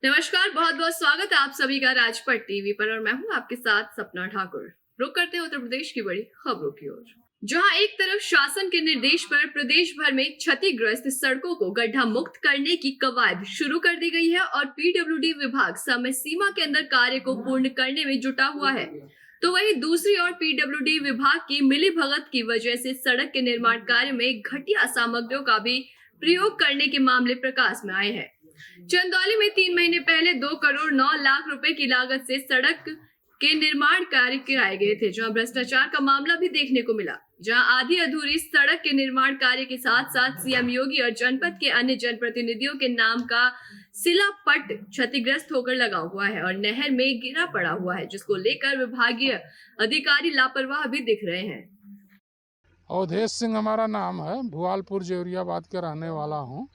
नमस्कार, बहुत बहुत स्वागत है आप सभी का राजपट टीवी पर और मैं हूं आपके साथ सपना ठाकुर। रुक करते हैं उत्तर प्रदेश की बड़ी खबरों की ओर, जहां एक तरफ शासन के निर्देश पर प्रदेश भर में क्षतिग्रस्त सड़कों को गड्ढा मुक्त करने की कवायद शुरू कर दी गई है और पीडब्ल्यूडी विभाग समय सीमा के अंदर कार्य को पूर्ण करने में जुटा हुआ है, तो वहीं दूसरी ओर पीडब्ल्यूडी विभाग की मिलीभगत की वजह से सड़क के निर्माण कार्य में घटिया सामग्रियों का भी प्रयोग करने के मामले प्रकाश में आए हैं। चंदौली में 3 महीने पहले 2 करोड़ 9 लाख रुपए की लागत से सड़क के निर्माण कार्य कराए गए थे, जहां भ्रष्टाचार का मामला भी देखने को मिला, जहां आधी अधूरी सड़क के निर्माण कार्य के साथ साथ सीएम योगी और जनपद के अन्य जनप्रतिनिधियों के नाम का शिलापट क्षतिग्रस्त होकर लगा हुआ है और नहर में गिरा पड़ा हुआ है, जिसको लेकर विभागीय अधिकारी लापरवाह भी दिख रहे हैं। अवधेश सिंह हमारा नाम है, भुआलपुर जेवरियाबाद के रहने वाला हूँ।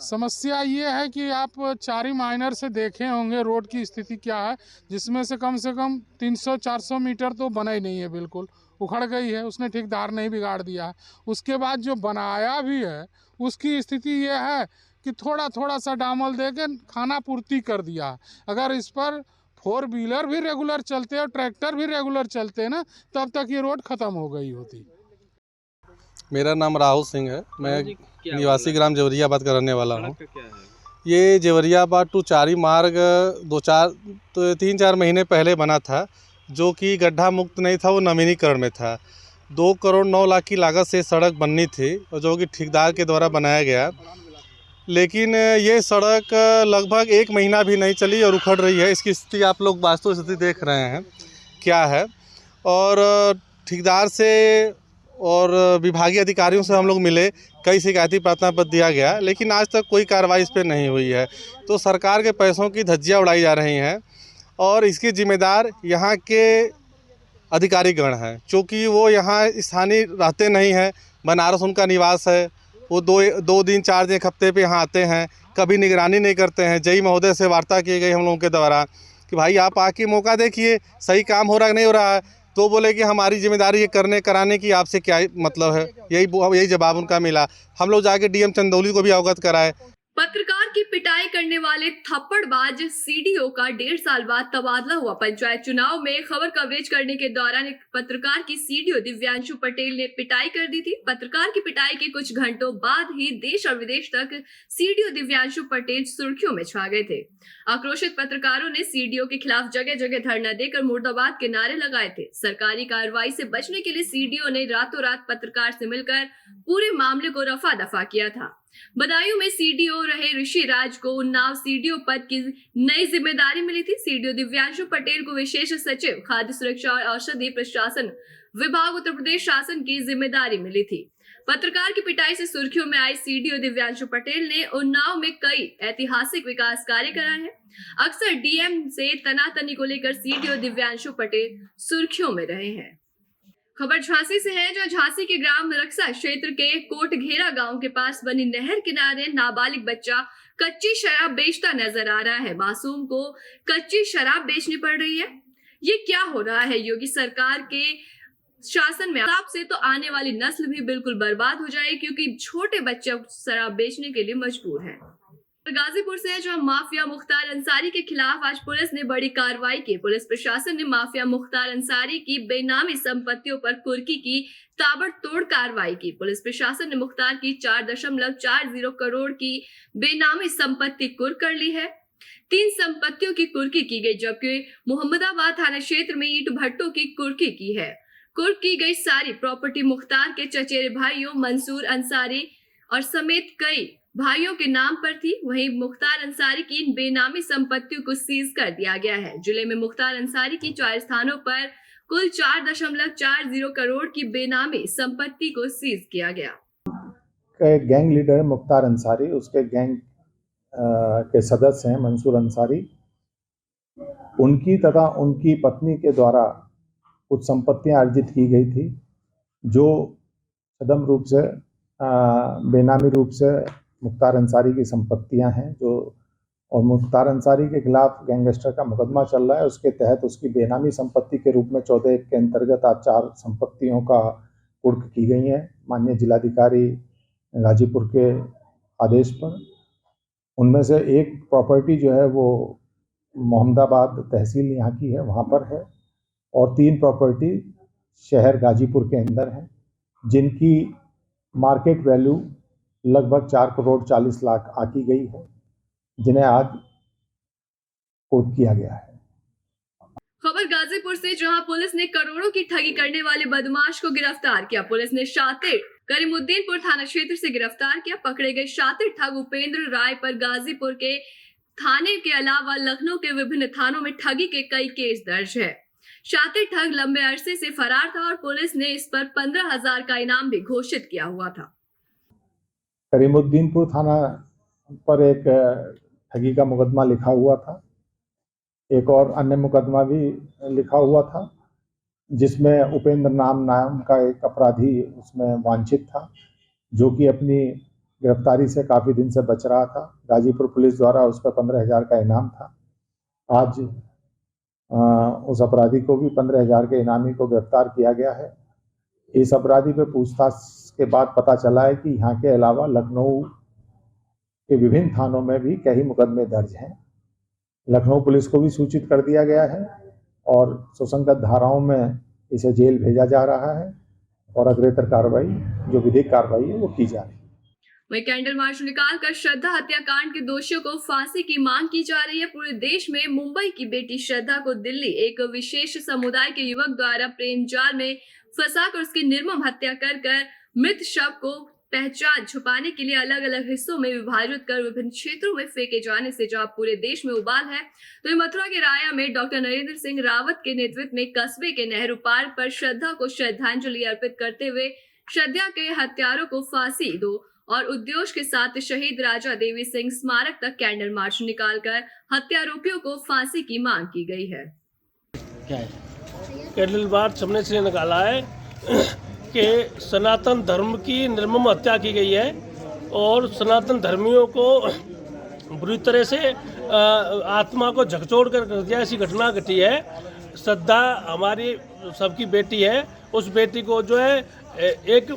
समस्या ये है कि आप चारी माइनर से देखे होंगे रोड की स्थिति क्या है, जिसमें से कम 300-400 मीटर तो बना ही नहीं है, बिल्कुल उखड़ गई है। उसने ठेकेदार नहीं बिगाड़ दिया है। उसके बाद जो बनाया भी है उसकी स्थिति ये है कि थोड़ा थोड़ा सा डामल दे के खाना पूर्ति कर दिया है। अगर इस पर 4 व्हीलर भी रेगुलर चलते और ट्रैक्टर भी रेगुलर चलते ना, तब तक ये रोड ख़त्म हो गई होती। मेरा नाम राहुल सिंह है। मैं निवासी ग्राम जेवरियाबाद का रहने वाला हूँ। ये जेवरियाबाद टू चारी मार्ग 3-4 महीने पहले बना था, जो कि गड्ढा मुक्त नहीं था, वो नवीनीकरण में था। 2 करोड़ 9 लाख की लागत से सड़क बननी थी और जो कि ठेकेदार के द्वारा बनाया गया, लेकिन ये सड़क लगभग 1 महीना भी नहीं चली और उखड़ रही है। इसकी स्थिति आप लोग वास्तव स्थिति देख रहे हैं क्या है। और ठेकेदार से और विभागीय अधिकारियों से हम लोग मिले, कई शिकायती प्रार्थना पत्र दिया गया, लेकिन आज तक कोई कार्रवाई इस पर नहीं हुई है। तो सरकार के पैसों की धज्जियाँ उड़ाई जा रही हैं और इसकी जिम्मेदार यहाँ के अधिकारीगण हैं, क्योंकि वो यहाँ स्थानीय रहते नहीं हैं। बनारस उनका निवास है। वो दो दिन 4 दिन 1 हफ्ते पे यहाँ आते हैं, कभी निगरानी नहीं करते हैं। जय महोदय से वार्ता की गई हम लोगों के द्वारा कि भाई आप आके मौका देखिए, सही काम हो रहा है नहीं हो रहा है। तो बोले कि हमारी जिम्मेदारी ये कराने की आपसे क्या मतलब है। यही जवाब उनका मिला। हम लोग जाके डीएम चंदौली को भी अवगत कराए। पत्रकार की पिटाई करने वाले थप्पड़बाज सीडीओ का 1.5 साल बाद तबादला हुआ। पंचायत चुनाव में खबर कवरेज करने के दौरान एक पत्रकार की सीडीओ दिव्यांशु पटेल ने पिटाई कर दी थी। पत्रकार की पिटाई के कुछ घंटों बाद ही देश और विदेश तक सीडीओ दिव्यांशु पटेल सुर्खियों में छा गए थे। आक्रोशित पत्रकारों ने सीडीओ के खिलाफ जगह जगह धरना देकर मुर्दाबाद के नारे लगाए थे। सरकारी कार्रवाई से बचने के लिए सीडीओ ने रातों रात पत्रकार से मिलकर पूरे मामले को रफा दफा किया था। बदायूं में सीडीओ रहे ऋषि राज को उन्नाव सीडीओ पद की नई जिम्मेदारी मिली थी। सीडीओ दिव्यांशु पटेल को विशेष सचिव खाद्य सुरक्षा और औषधि प्रशासन विभाग उत्तर प्रदेश शासन की जिम्मेदारी मिली थी। पत्रकार की पिटाई से सुर्खियों में आई सीडीओ दिव्यांशु पटेल ने उन्नाव में कई ऐतिहासिक विकास कार्य कराए हैं। अक्सर डीएम से तनातनी को लेकर सीडीओ दिव्यांशु पटेल सुर्खियों में रहे हैं। खबर झांसी से है, जो झांसी के ग्राम रक्सा क्षेत्र के कोटघेरा गांव के पास बनी नहर किनारे नाबालिग बच्चा कच्ची शराब बेचता नजर आ रहा है। मासूम को कच्ची शराब बेचनी पड़ रही है। ये क्या हो रहा है? योगी सरकार के शासन में हिसाब से तो आने वाली नस्ल भी बिल्कुल बर्बाद हो जाए, क्योंकि छोटे बच्चे शराब बेचने के लिए मजबूर हैं। गाजीपुर से है, जहां माफिया मुख्तार अंसारी के खिलाफ आज पुलिस ने बड़ी कार्रवाई की। पुलिस प्रशासन ने माफिया मुख्तार अंसारी की बेनामी संपत्तियों पर कुर्की की ताबड़तोड़ कार्रवाई की। पुलिस प्रशासन ने मुख्तार की 4.40 करोड़ की बेनामी संपत्ति कुर्क कर ली है। 3 संपत्तियों की कुर्की की गई, जबकि मोहम्मदाबाद थाना क्षेत्र में ईंट भट्टों की कुर्की की है। कुर्क की गई सारी प्रॉपर्टी मुख्तार के चचेरे भाइयों मंसूर अंसारी और समेत कई भाइयों के नाम पर थी। वहीं मुख्तार अंसारी की इन बेनामी संपत्तियों को सीज कर दिया गया है। जिले में मुख्तार अंसारी की 4 स्थानों पर कुल 4.40 करोड़ की बेनामी संपत्ति को सीज किया गया। गैंग लीडर मुख्तार अंसारी, उसके गैंग के सदस्य हैं मंसूर अंसारी। उनकी तथा उनकी पत्नी के द्वारा कुछ संपत्तियां अर्जित की गई थी, जो सदम रूप से बेनामी रूप से मुख्तार अंसारी की संपत्तियां हैं, और मुख्तार अंसारी के खिलाफ गैंगस्टर का मुकदमा चल रहा है। उसके तहत उसकी बेनामी संपत्ति के रूप में 14(1) के अंतर्गत आज 4 संपत्तियों का कुर्क की गई है माननीय जिलाधिकारी गाजीपुर के आदेश पर। उनमें से एक प्रॉपर्टी जो है वो मोहम्मदाबाद तहसील यहाँ की है, वहाँ पर है, और 3 प्रॉपर्टी शहर गाजीपुर के अंदर हैं, जिनकी मार्केट वैल्यू लगभग 4 करोड़ 40 लाख आकी गई है, जिन्हें आज कोर्ट किया गया है। खबर गाजीपुर से, जहां पुलिस ने करोड़ों की ठगी करने वाले बदमाश को गिरफ्तार किया। पुलिस ने शातिर करीमुद्दीनपुर थाना क्षेत्र से गिरफ्तार किया। पकड़े गए शातिर ठग उपेंद्र राय पर गाजीपुर के थाने के अलावा लखनऊ के विभिन्न थानों में ठगी के कई केस दर्ज है। शातिर ठग लंबे अरसे से फरार था और पुलिस ने इस पर 15,000 का इनाम भी घोषित किया हुआ था। करीमुद्दीनपुर थाना पर एक ठगी का मुकदमा लिखा हुआ था, एक और अन्य मुकदमा भी लिखा हुआ था, जिसमें उपेंद्र नाम का एक अपराधी उसमें वांछित था, जो कि अपनी गिरफ्तारी से काफ़ी दिन से बच रहा था। गाजीपुर पुलिस द्वारा उस पर 15,000 का इनाम था। आज उस अपराधी को भी 15,000 के इनामी को गिरफ्तार किया गया है। इस अपराधी पे पूछताछ के बाद पता चला है कि यहाँ के अलावा लखनऊ के विभिन्न थानों में भी कई मुकदमे दर्ज हैं। लखनऊ पुलिस को भी सूचित कर दिया गया है और सुसंगत धाराओं में इसे जेल भेजा जा रहा है और अग्रेतर कार्रवाई, जो विधिक कार्रवाई है, वो की जा रही है। वहीं कैंडल मार्च निकालकर श्रद्धा हत्याकांड के दोषियों को फांसी की मांग की जा रही है। पूरे देश में मुंबई की बेटी श्रद्धा को दिल्ली एक विशेष समुदाय के युवक द्वारा प्रेम जाल में फंसाकर उसकी निर्मम हत्या कर मृत शव को पहचान छुपाने के लिए अलग अलग हिस्सों में विभाजित कर विभिन्न क्षेत्रों में फेंके जाने से जहां पूरे देश में उबाल है, तो मथुरा के राया में डॉक्टर नरेंद्र सिंह रावत के नेतृत्व में कस्बे के नेहरू पार्क पर श्रद्धा को श्रद्धांजलि अर्पित करते हुए श्रद्धा के हत्यारों को फांसी दो और उद्देश्य के साथ शहीद राजा देवी सिंह स्मारक तक कैंडल मार्च निकालकर हत्यारोपियों को फांसी की मांग की गई है। क्या है कैंडल मार्च हमने इसलिए निकाला है कि सनातन धर्म की निर्मम हत्या की गई है और सनातन धर्मियों को बुरी तरह से आत्मा को झकझोर कर दिया। ऐसी घटना घटी है। श्रद्धा हमारी सबकी बेटी है। उस बेटी को जो है एक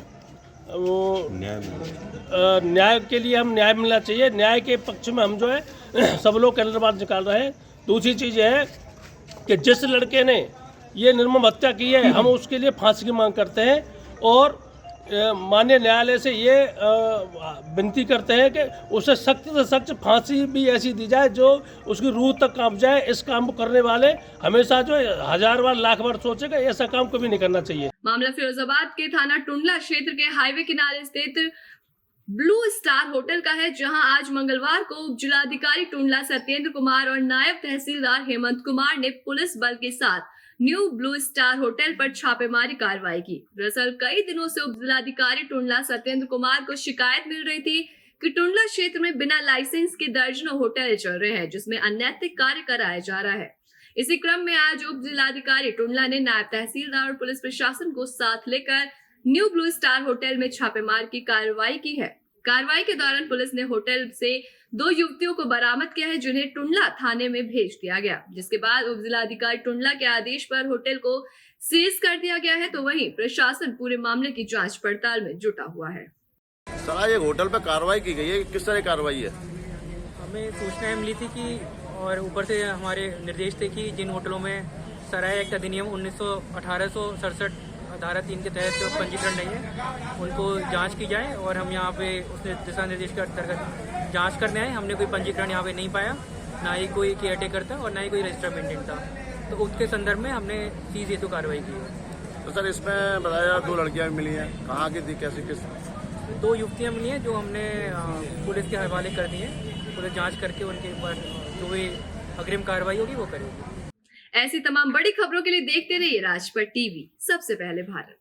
न्याय के लिए हम न्याय मिलना चाहिए। न्याय के पक्ष में हम जो है सब लोग कैंडल मार्च निकाल रहे हैं। दूसरी चीज़ है कि जिस लड़के ने ये निर्मम हत्या की है, हम उसके लिए फांसी की मांग करते हैं और माननीय न्यायालय से ये विनती करते हैं कि उसे सख्त से सख्त फांसी भी ऐसी दी जाए जो उसकी रूह तक कांप जाए। इस काम को करने वाले हमेशा जो 1000 बार लाख बार सोचेगा, ऐसा काम कभी नहीं करना चाहिए। मामला फिरोजाबाद के थाना टुंडला क्षेत्र के हाईवे किनारे स्थित ब्लू स्टार होटल का है, जहां आज मंगलवार को उप जिलाधिकारी टुंडला सत्येंद्र कुमार और नायब तहसीलदार हेमंत कुमार ने पुलिस बल के साथ न्यू ब्लू स्टार होटल पर छापेमारी कार्रवाई की। दरअसल कई दिनों से उप जिलाधिकारी टुंडला सत्येंद्र कुमार को शिकायत मिल रही थी कि टुंडला क्षेत्र में बिना लाइसेंस के दर्जनों होटल चल रहे हैं, जिसमें अनैतिक कार्य कराया जा रहा है। इसी क्रम में आज उप जिलाधिकारी टुंडला ने नायब तहसीलदार और पुलिस प्रशासन को साथ लेकर न्यू ब्लू स्टार होटल में छापेमार की कार्रवाई की है। कार्रवाई के दौरान पुलिस ने होटल से 2 युवतियों को बरामद किया है, जिन्हें टुंडला थाने में भेज दिया गया। जिसके बाद उप जिलाधिकारी टुंडला के आदेश पर होटल को सीज कर दिया गया है, तो वहीं प्रशासन पूरे मामले की जांच पड़ताल में जुटा हुआ है। सर, ये होटल पर कार्रवाई की गई है, किस तरह कार्रवाई है? हमें सूचनाएं मिली थी कि और ऊपर से हमारे निर्देश थे कि जिन होटलों में सराय एक्ट अधिनियम 1867 धारा 3 के तहत पंजीकरण नहीं है, उनको जांच की जाए और हम यहाँ पे उसने दिशा निर्देश के अंतर्गत जांच करने आए। हमने कोई पंजीकरण यहाँ पे नहीं पाया, ना ही कोई केयर टेकर था और ना ही कोई रजिस्टर मेंटेन था, तो उसके संदर्भ में हमने सीज हेतु कार्रवाई की है। तो सर, इसमें बताया 2 लड़कियाँ मिली हैं, कहाँ की थी, कैसे किस? 2 युवतियाँ मिली हैं जो हमने पुलिस के हवाले कर दी हैं। पुलिस जाँच करके उनके ऊपर जो भी अग्रिम कार्रवाई होगी वो करेगी। ऐसी तमाम बड़ी खबरों के लिए देखते रहिए राजपट टीवी, सबसे पहले भारत।